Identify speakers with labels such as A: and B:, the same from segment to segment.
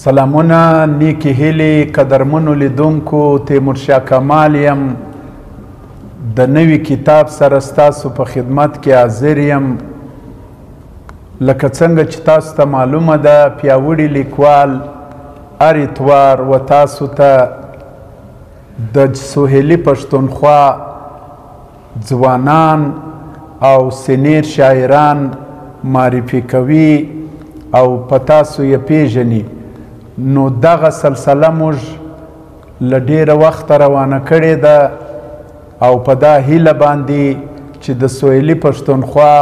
A: سلامونه، نیکی هیلې، قدرمنو لیدونکو، تیمورشاه کمال یم. د نوي کتاب سره ستاسو په خدمت کې حاضر یم. لکه څنګه چې تاسو ته معلومه ده، پیاوړي لیکوال هر اتوار و تاسو ته د سهیلي پښتونخوا ځوانان او سینیر شاعران معرفي کوي او په تاسو یې پیژني. نو دغه سلسله موږ له ډیره وخته روانه کړې ده او په دا هیله باندې چې د سویلي پښتونخوا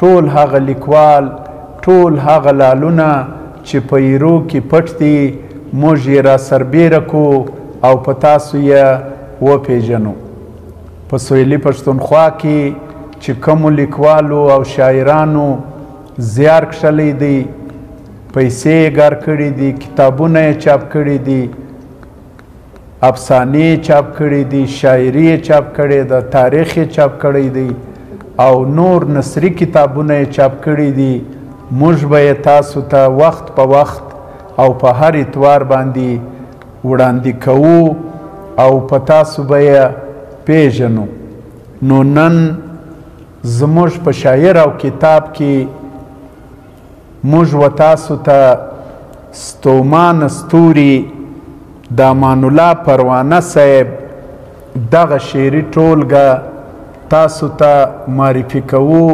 A: ټول هغه لیکوال، ټول هغه لالونه چې په ایرو کې پټ دي، موږ یې را سربیره کړو او په تاسو یې وپیژنو. په سویلي پښتونخوا کې چې کومو لیکوالو او شاعرانو زیار کښلی دی، پیسې یې ګار کړي دي، کتابونه یې چاپ کړي دي، افسانې چاپ کړي دي، شاعري یې چاپ کړې ده، تاریخ یې چاپ کړی دی او نور نثري کتابونه یې چاپ کړي دي. موږ به یې تاسو ته وخت په وخت او په هر اتوار باندې وړاندې کوو او په تاسو به یې پیژنو. نو نن زموږ په شاعر او کتاب کې موږ و تاسو ته ستومان ستوري د امان الله پروانه صاحب دغه شعري ټولګه تاسو ته معرفي کوو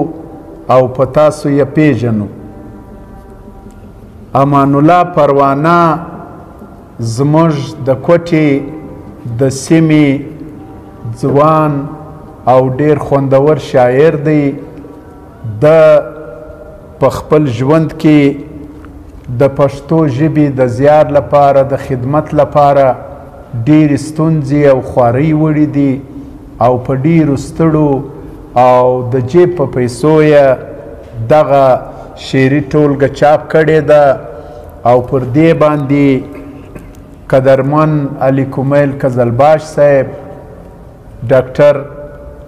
A: او په تاسو یې پیژنو. امان الله پروانه زموږ د کوټې د سیمې ځوان او ډیر خوندور شاعر دی. د په خپل ژوند کې د پښتو ژبې د زیار لپاره، د خدمت لپاره ډېرې ستونزې او خوارۍ وړي دي او په ډېرو ستړو او د جیب په پیسو یې دغه شعري ټولګه چاپ کړې ده او پر دې باندې قدرمن علي کمیل قزلباش صاحب، ډاکټر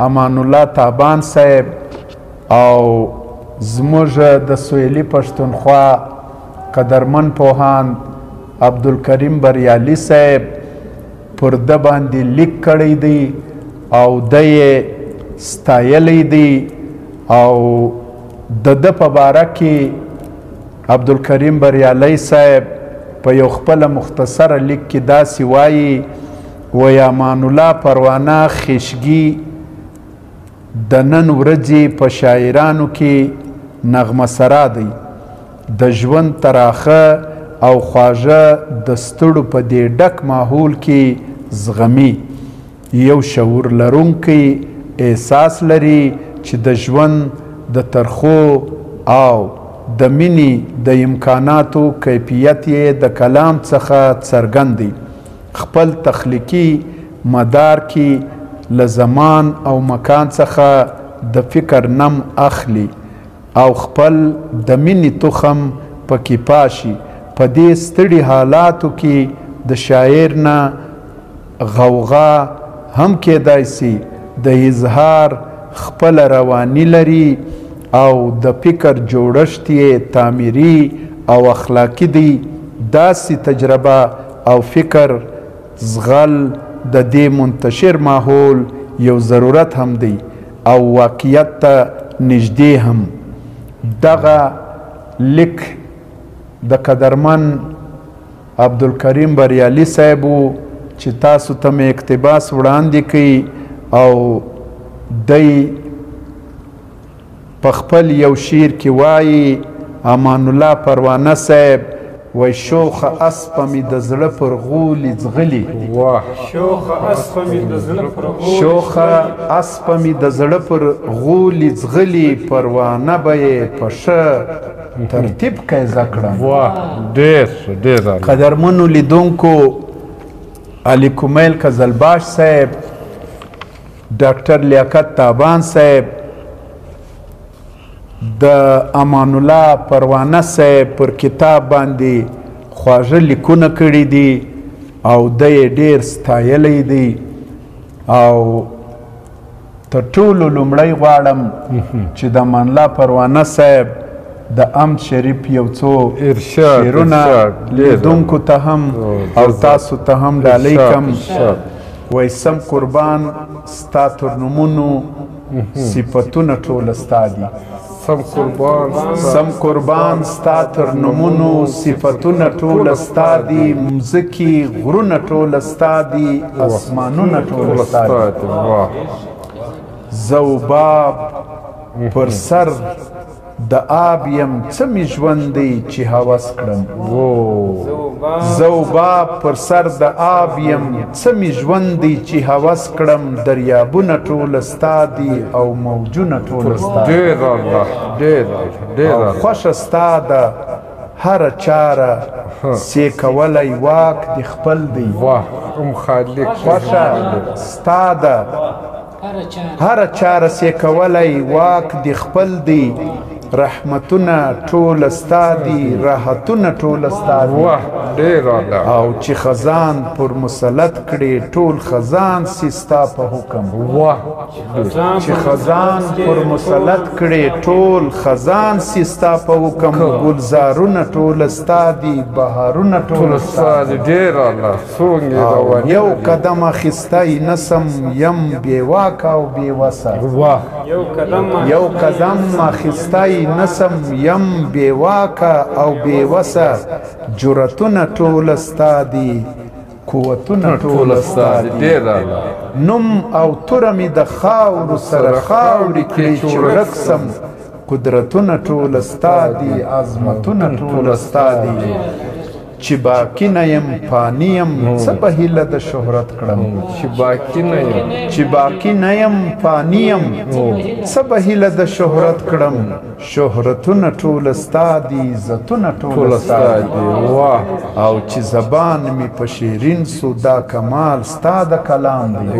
A: امان الله تابان صاحب او زموږ د سویلي پښتونخوا قدرمن پوهاند عبدالکریم بریالي صاحب پر ده باندې لیک کړی دی او ده یې ستایلی دی او د ده په باره کې عبدالکریم بریالي صاحب په یو خپله مختصره لیک کې داسې وایي، وایي امان الله پروانه خیشګي د نن ورځې په شاعرانو کې نغمه سرا دی. د ژوند تراخه او خواږه د ستړو په دې ډک ماحول کې زغمي. یو شعور لرونکی احساس لري چې د ژوند د ترخو او د مینې د امکاناتو کیفیت یې د کلام څخه څرګند دی. خپل تخلیقي مدار کې له زمان او مکان څخه د فکر نم اخلي او خپل د مینې تخم پکې پاشي. په دې ستړي حالاتو کې د شاعر نه غوغا هم کیدای سي، د اظهار خپل رواني لري او د فکر جوړښت یې تعمیري او اخلاقي دی. داسې تجربه او فکر زغل د دې منتشر ماحول یو ضرورت هم دی او واقعیت ته نږدې هم. دغه لیک د قدرمن عبدالکریم بریالي صاحب چې تاسو ته مې اقتباس وړاندې کوي او دی په خپل یو شعر کې وایي، امان الله پروانه صاحب وای شوخه اسپه مې د زړه پر غولي ځغلي. شوخه اسپه مې د زړه پر غولي ځغلي، پروانه به یې په ښه ترتیب قیضه کړم. قدرمنو لیدونکو، علي کمیل قزلباش صاحب، ډاکټر لیاقت تابان صاحب د امان الله پروانه صاحب پر کتاب باندې خواږه لیکونه کړي دي او ده یې ډېر ستایلی دی او تر ټولو لومړی غواړم چې د امان الله پروانه صاحب د امد شریف یو څو
B: ارشاد
A: شعرونه لیدونکو ته هم او تاسو ته هم ډالۍ کم. وایي سم قربان ستا تر نومونو صفتونه ټوله ستا دي. سم قربان ستا تر نومونو صفتونه ټوله ستا دي. مځکې غرونه ټوله ستا دي. اسمانونه ټوله ستا دي. زه وباب پر سر د آب یم څه مې ژوند دی چې هوس کړم. زه وباب پر سر د آب یم څه مې ژوند دی چې هوس کړم. دریابونه ټوله ستا دي او موجونه ټوله ستا دي. او خوښه ستا ده هره چاره سیکولی واک د خپل دی. خوښه ستا ده هره چاره سیکولی واک د خپل دی. رحمتونه ټوله ستا دي. راحتونه ټوله ستا دي. او چې خزان پر مسلط کړي ټول خزان سي ستا په حکم. چې خزان پر مسلط کړي ټول خزان سي ستا په حکم. ګلزارونه ټوله ستا دي. بهارونه ټوله ستا دي. یو قدم اخیستی نسم یم بېواکه او بېوسه. یو قدم اخیستی نسم یم بېواکه او بېوسه. جرأتونه ټوله ستا دي. قوتونه ټوله ستا دي. نوم او توره مې د خاورو سره خاورې کړي چې ورک سم. قدرتونه ټوله ستا دي. عظمتونه ټوله ستا دي. چې باقي نه یم فاني یم څه په هیله د شهرت کړم. چې باقي نه یم فاني یم څه په هیله د شهرت کړم. شهرتونه ټوله ستا دي. عزتونه ټوله ستا دي. او چې زبان مې په شیرین سو دا کمال ستا د کلام دی.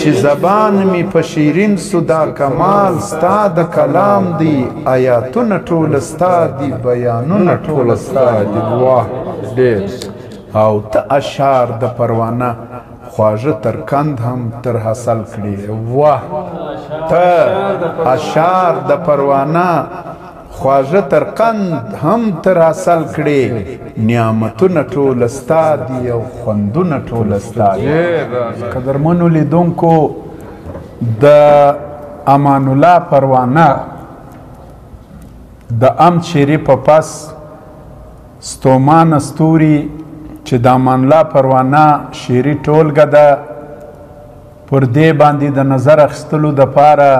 A: چې زبان مې په شیرین سو دا کمال ستا د کلام دی. آیاتونه ټوله ستا دي. بیانونه ټوله ستا دي. او ته اشعار د پروانه خواږه تر کند هم تر حاصل کړي. ته اشعار د پروانه خواږه تر قند هم تر حاصل کړي. نعمتونه ټوله ستا دي او خوندونه ټوله ستا دي. قدرمنو لیدونکو د امان الله پروانه د امد شریف په پس ستومان ستوري چې د امان الله پروانه شعري ټولګه ده. پر دې باندې د نظر اخیستلو دپاره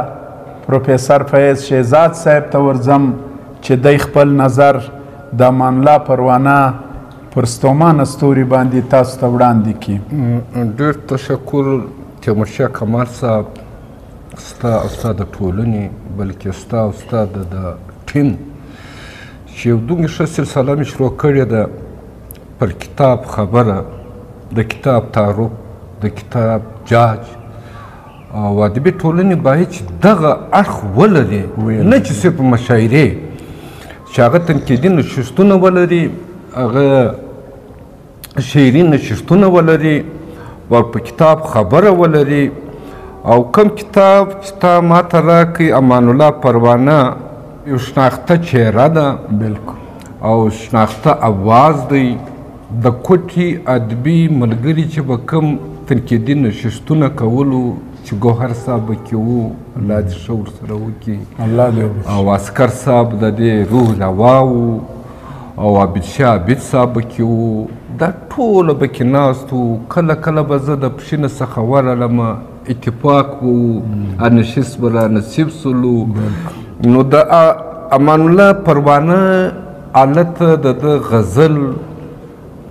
A: پروفیسر فیض شهزاد صاحب ته ورځم چې دی خپل نظر د امان الله پروانه پر ستومان ستوري باندې تاسو ته وړاندې کړي.
B: ډېر تشکر تیمورشاه کمال صاحب، ستا او ستا د ټولنې بلکې ستا او ستا د ټیم چې یو دومره ښه سلسله مې شروع کړې ده پر کتاب خبره، د کتاب تعارف، د کتاب جاج او ادبي ټولنې باید چې دغه اړخ ولري، نه چې صرف مشاعرې چې هغه تنقیدي نشستونه ولري، هغه شعري نشستونه ولري او په کتاب خبره ولري. او کم کتاب چې تا ماته راکړي امان الله پروانه یو شناخته چهره ده او شناخته اواز دی. د کوټي ادبي ملګري چې به کوم تنقیدي نشستونه کولو چې ګوهر صاحب به کې وو، الله دې ښه ورسره وکړي، او عسکر صاحب د دې روح الهوا وو، او عابدشاه عابد صاحب به کې وو، دا ټوله به کې ناست وو. کله کله به زه د پښې نه څخه ورغلمه، اتفاق وو، نشست به را نصیب سولو. نو د امان الله پروانه حالت د ده غزل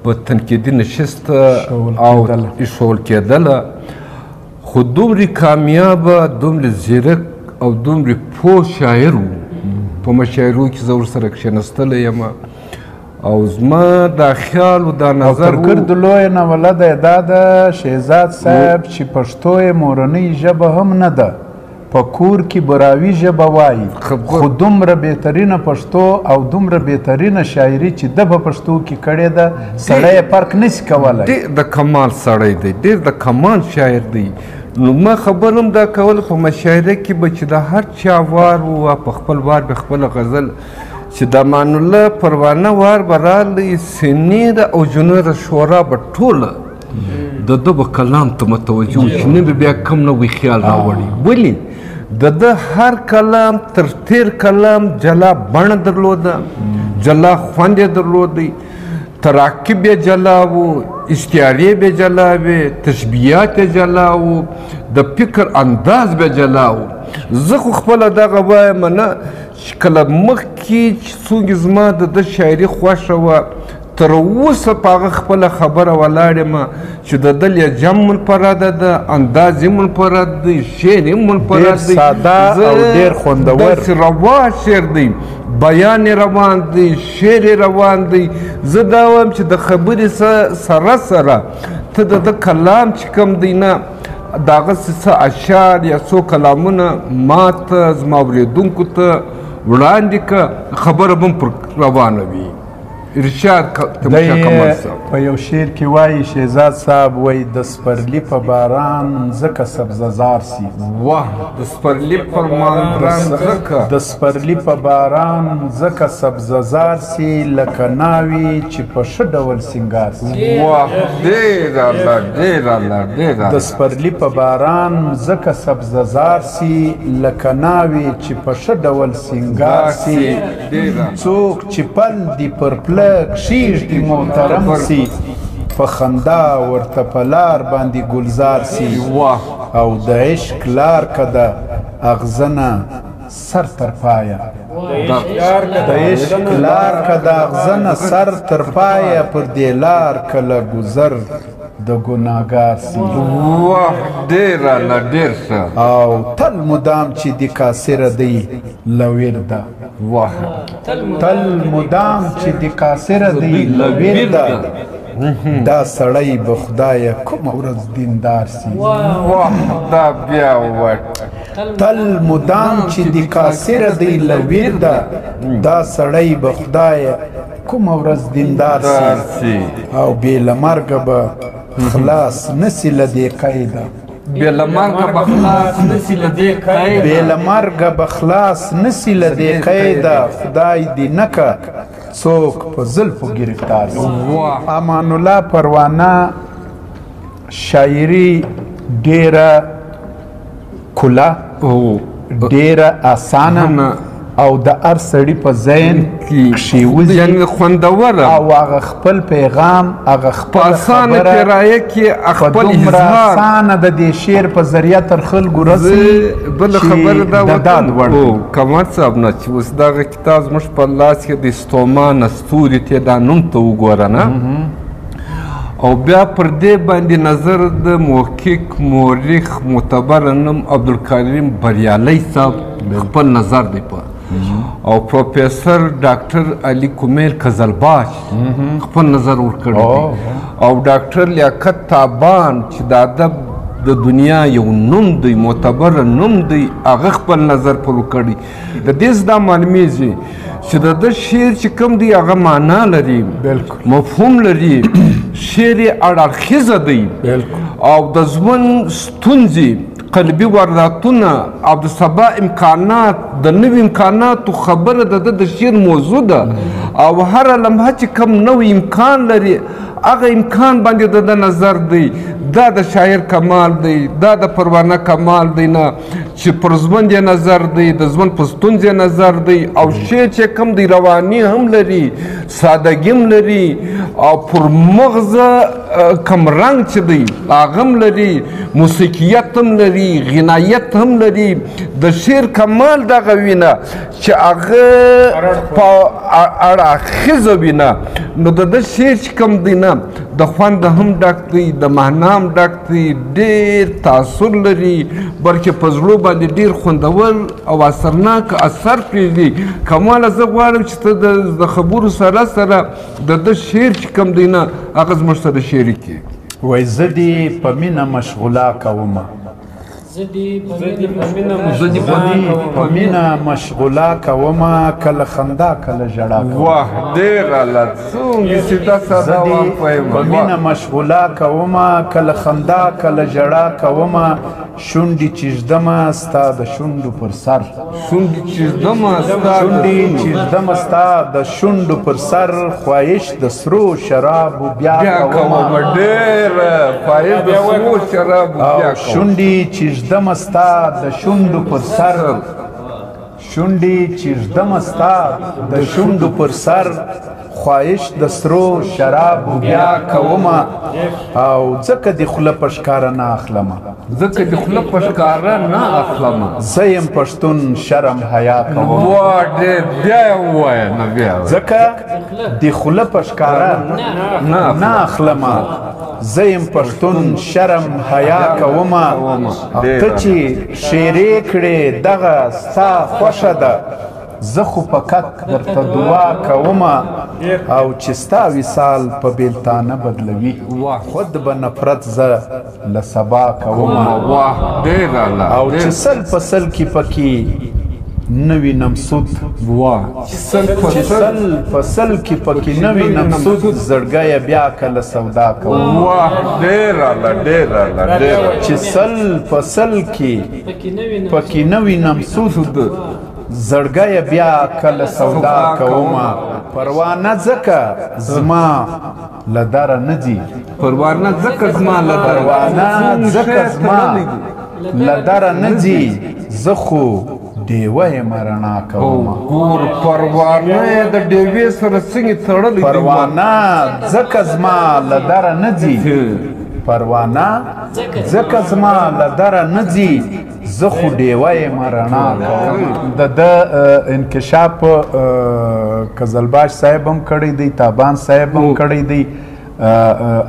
B: په تنقیدي نشست او ایښول کېدله، خو دومره کامیابه، دومره زیرک او دومره پوه شاعر و. په مشاعرو کې زه ورسره کښېنستلی یم او زما دا خیال و دا نظر
A: او کرکر د لویه ناوله ده دا د شهزاد صاحب چې پښتو یې مورنۍ ژبه هم نه ده، په کور کې براوي ژبه وایي، خو دومره بهترینه پښتو او دومره بهترینه شاعري چې ده په پښتو کې کړې ده، سړی یې فرق نشي کولی.
B: ډېر د کمال سړی دی، ډېر د کمال شاعر دی. نو ما خبر هم دا کول په مشاعره کې به چې د هر چا وار و په خپل وار به خپله غزل چې د امان الله پروانه وار به راغلی سینې د او جنور شورا به ټوله د ده به کلام ته متوجه و چې نه به بیا کم نه وي خیال راوړي ولې د ده هر کلام تر تیر کلام جلا بڼه درلوده جلا خوند یې درلودی تراکیب یې جلا و استعارې به جلا وې تشبیهات یې جلا و د فکر انداز به جلا و زه خو خپله دغه وایم نه چې کله مخکې چې څوک زما د ده شاعري خوښه وه تر اوسه په هغه خپله خبره ولاړ یم چې د ده لهجه منفرده ده انداز یې منفرد دی شعر یې منفرد دی
A: ساده او ډېر خوندور
B: داسې روا شعر دی بیان روان دی شعر روان دی زه دا وایم چې د خبرې سره سره ته د ده کلام چې کوم دی نه د هغسې څه اشعار یا څو کلامونه ما ته زما اورېدونکو ته وړاندې که خبره به هم پر روانه وي ارشاد تیمورشاه کمال صاحب
A: په یو شعر کې وایي شهزاد صاحب وایي د سپرلي په باران ځکه سبزهزار سي
B: واه د سپرلي پر باران ځکه
A: د سپرلي په باران ځکه سبزهزار سي لکه ناوي چې په ښه ډول سینګار سي
B: واه ډېر الله ډېر الله ډېر
A: د سپرلي په باران ځکه سبزهزار سي لکه ناوي چې په ښه ډول سینګار سي څوک چې پل دی پر پله کښیږدي محترم سي په خندا ورته په لار باندې ګلزار سي او د عشق لار که د اغزنه سر تر پایه د عشق لار که د اغزنه سر تر پایه پر دې لار کله گذر د ګناهګار سي
B: واه ډېر الله ډېر ښه
A: او تل مدام چې د کاسره دی له ورده
B: واه
A: تل مدام چې د کاسره دی له ورده دا سړی به خدایه کومه ورځ دیندار سي
B: واه دا بیا ووایه
A: تل مدام چې د کاسره دی له ورده دا سړی به خدایه کومه ورځ دیندار سي او بې له مرګه به خلاص نسی له دې قیده
B: بې له مرګه به خلاص نسی له دې قیده
A: بې له مرګه به خلاص نسی له دې قیده خدای دې نه که څوک په زلفو گرفتار سي امان الله پروانه شاعري ډېره کله ډېره اسانه او د هر سړي په ذهن کې وځي
B: یعنې خوندوره
A: او هغه خپل پیغام هغه خپل
B: اسانه کرایه کې خپل اظهار
A: اسانه د دې شعر په ذریعه تر خلکو رسي
B: بله خبره دا وکړم کمال صاحب نه چې اوس دغه کتاب زموږ په لاس کې د ستومان ستوري ته دا نوم ته وګوره نه او بیا پر دې باندې نظر د محقق مورخ معتبر نوم عبدالکریم بریالی صاحب خپل نظر دی په او پروفیسر ډاکټر علي کومیل قزلباش خپل نظر ورکړی دی او ډاکټر لیاقت تابان چې د ادب د دنیا یو نوم دی معتبر نوم دی هغه خپل نظر پر وکړي د دې دا معلومیږي چې د ده شعر چې کوم دی هغه معنا لري مفهوم لري شعر یې اړخیزه دی او د ژوند ستونزې قلبي وارداتونه او د سبا امکانات د نوي امکاناتو خبره د ده د شعر موضوع ده او هره لمحه چې کوم نوی امکان لري هغه امکان باندې د ده نظر دی دا د شاعر کمال دی دا د پروانه کمال دی نه چې پر ژوند یې نظر دی د ژوند په ستونزې نظر دی او شعر چې کوم دی رواني هم لري سادګي هم لري او پر مغزه کم رنګ چې دی هغه هم لري موسیقیت هم لري غنایت هم لري د شعر کمال دغه وي نه چې هغه په اړخیزه وي نه نو د ده شعر چې کوم دی نه د خوند هم ډک دی د معنا هم ډک دی ډېر تاثر لري بلکې په زړو باندې ډېر خوندور او اثرناک اثر پرېږدي کماله زه غواړم چې ته د خبرو سره سره د ده شعر چې کوم دی نه هغه زموږ سره شعري کړي
A: وایي زه دې په مینه مشغوله کومه
C: زه دې
A: په مینه مشغوله کومه کله خندا کله ژړا کومه
B: واه ډېر الله څومره سیده ساده وایم
A: په مینه مشغوله کومه کله خندا کله ژړا کومه شونډې چې ږدمه ستا د شونډو پر سر
B: شونډې چې ږدمه
A: شونډې چې ږدمه ستا د شونډو پر سر خواهش د سرو شرابو بیا کومه
B: ډېره خواهش د سرو شرابو بیا کومه
A: شونډې چې ږدمه ستا د شونډو پر سر شونډې چې ږدمه ستا د شونډو پر سر خواهش د سرو شرابو بیا کومه او ځکه دې خوله په ښکاره نه اخلمه
B: ځکه دې خوله په ښکاره نه اخلمه
A: زه یم پښتون شرم حیا کوم
B: وا ډېر بیا یې ووایه نه بیا
A: ځکه دې خوله په ښکاره نه اخلمه زه یم پښتون شرم حیا کومه ته چې شیرې کړې دغه ستا خوښه ده زه خو په کک درته دعا کومه او چې ستا وصال په بیلتانه بدلوي خود به نفرت زه له سبا کومه او چې سل په سل کې پکې نه وینم سود چې سل په سل کې پکې نه وینم سود زړګیه بیا کله سودا کوم چې سل په سل کې پکې نه وینم سود زړګیه بیا کله سودا کومه پروانه ځکه زما له دره نه ځي
B: پروانه ځکه زما له
A: دره نه ځي زه خو ډیوه یم رڼا کومه
B: ګور پروانه یې د ډیوې سره څنګه تړلی
A: پروانه ځکه زما له دره نه ځي پروانه ځکه زما له دره نه ځي زه خو ډیوه یم رڼا کوم د انکشاف قزلباش صاحب هم کړی دی تابان صاحب هم کړی دی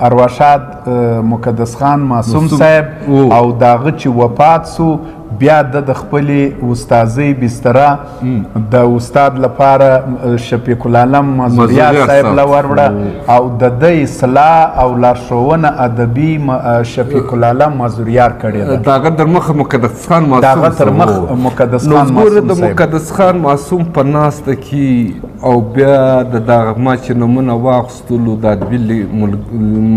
A: ارواښاد مقدس خان معصوم صاحب او داغه چې وفات سو بیا د خپلې استاذۍ بستره د استاد لپاره شفیق العالم مازوریار صاحب له وروړه او د ده اصلاح او لارښوونه ادبي شفیق العالم مازوریار کړې ده
B: داغه در مخه مقدس خان معصوم
A: داغه تر مخ مقدس خان معصوم
B: صاحب د مقدس خان معصوم په ناسته کې او بیا د دغه ما چې نومونه واخیستلو د ادبي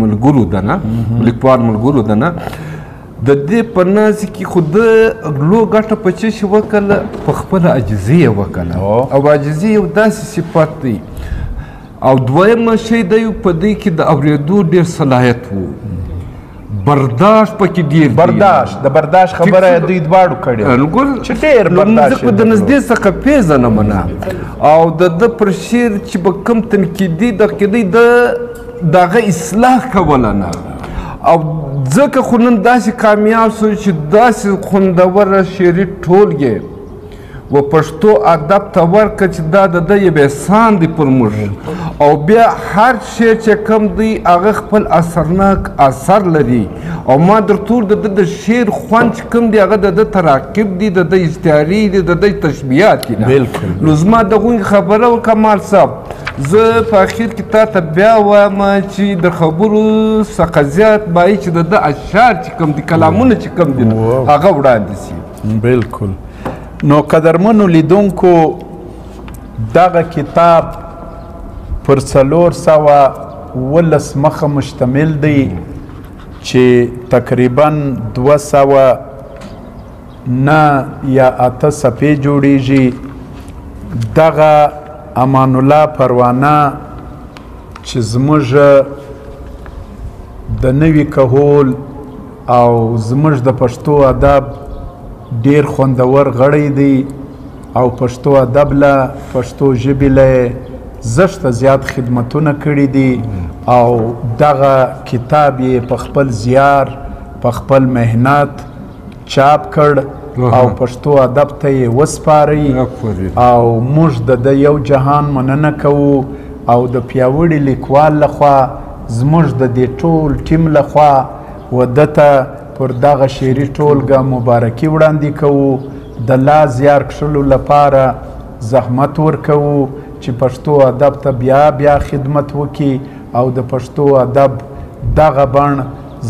B: ملګرو ده نه لیکوال ملګرو ده نه د دې په ناز کې خو د لو ګټه په څه شي وکړله په خپله عاجزي یې وکړله او عاجزي یو داسې صفت دی او دویمه شی دی په دې کې د اورېدو ډېر صلاحیت و برداشت پکې ډېر
A: د برداشت خبره یې دوی دواړو کړې چې ډېر برداشت
B: د نږدې څخه پېژنم نه او د ده پر شعر چې به کوم تنقیدي دقیدی د هغه اصلاح کوله نه او ځکه خو نن داسې کامیاب سو چې داسې خوندوره شعري ټولګې و پښتو ادب ته ورکړه چې دا د ده یو احسان دی پر موږ او بیا هر شعر چې کم دی هغه خپل اثرناک اثر لري او ما درته وویل د ده د شعر خوند چې کوم دی هغه د ده تراکیب دي د ده اشتهاري دي د ده تشبیهات دي نو زما دغوی خبره و کمال صاحب زه په اخر کې تا ته بیا وایم چې د خبرو څخه زیات باید چې د ده اشعار چې کوم دي کلامونه چې کوم دي هغه وړاندې سي
A: بلکل نو قدرمنو لیدونکو دغه کتاب پر 419 مخه مشتمل دی چې تقریبا 209 یا 8 صفحې جوړیږي دغه امان الله پروانه چې زموږ د نوي کهول او زموږ د پښتو ادب ډیر خوندور غړی دی او پښتو ادب له پښتو ژبې له زشته زیات خدمتونه کړي دي او دغه کتاب یې په خپل زیار په خپل مهنت چاپ کړ او پښتو ادب ته یې وسپارئ او موږ د ده یو جهان مننه کوو او د پیاوړي لیکوال لخوا زموږ د دې ټول ټیم لخوا و ده ته پر دغه شعري ټولګه مبارکي وړاندې کوو د لا زیار کښلو لپاره زحمت ورکوو چې پښتو ادب ته بیا خدمت وکړي او د پښتو ادب دغه بڼ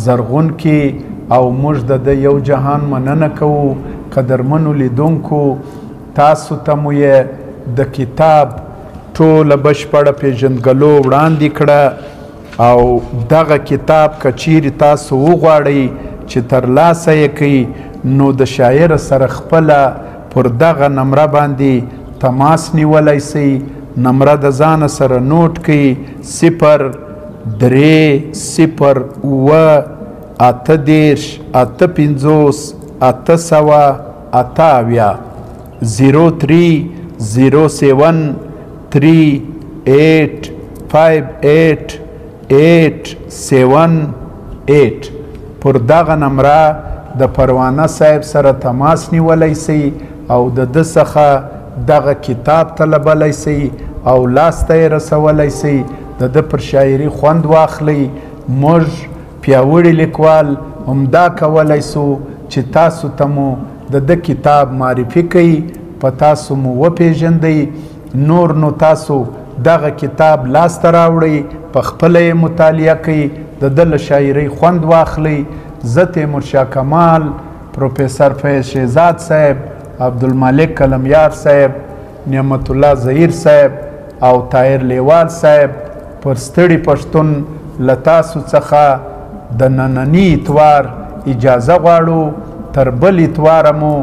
A: زرغون کړي او موږ د ده یو جهان مننه کوو قدرمنو لیدونکو تاسو ته مو یې د کتاب ټوله بشپړه پیژندګلو وړاندې کړه او دغه کتاب که چیرې تاسو وغواړئ چې ترلاسه یې کړئ نو د شاعر سره خپله پر دغه نمره باندې تماس نیولی سئ. نمره د ځانه سره نوټ کړئ 0 3 0 اوه 8 8 50 800 8 03 07 38 58 878 پر دغه نمره د پروانه صاحب سره تماس نیولی سئ او د ده څخه دغه کتاب طلبولی سئ او لاسته یې رسولی سئ. د ده پر شاعري خوند واخلئ. موږ پیاوړي لیکوال همدا کولی سو چې تاسو ته مو د ده کتاب معرفي کوي، په تاسو مو وپېژندئ. نور نو تاسو دغه کتاب لاسته راوړئ، په خپله یې مطالعه کوئ، د ده له شاعرۍ خوند واخلئ. زه تیمورشاه کمال، پروفیسر فیض شهزاد صاحب، عبدالمالک کلمیار صاحب، نعمت الله ظهیر صاحب او طاهر لیوال صاحب پر ستړي پښتون له تاسو څخه د ننني اتوار اجازه غواړو. تر بل اتواره مو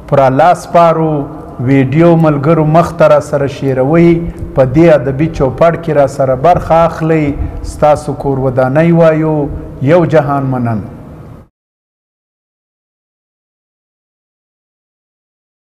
A: پر الله سپارو. ویډیو ملګرو مخته را سره شیروئ، په دې ادبي چوپړ کې را سره برخه اخلئ. ستاسو کور ودانۍ وایو. یو جهان مننه.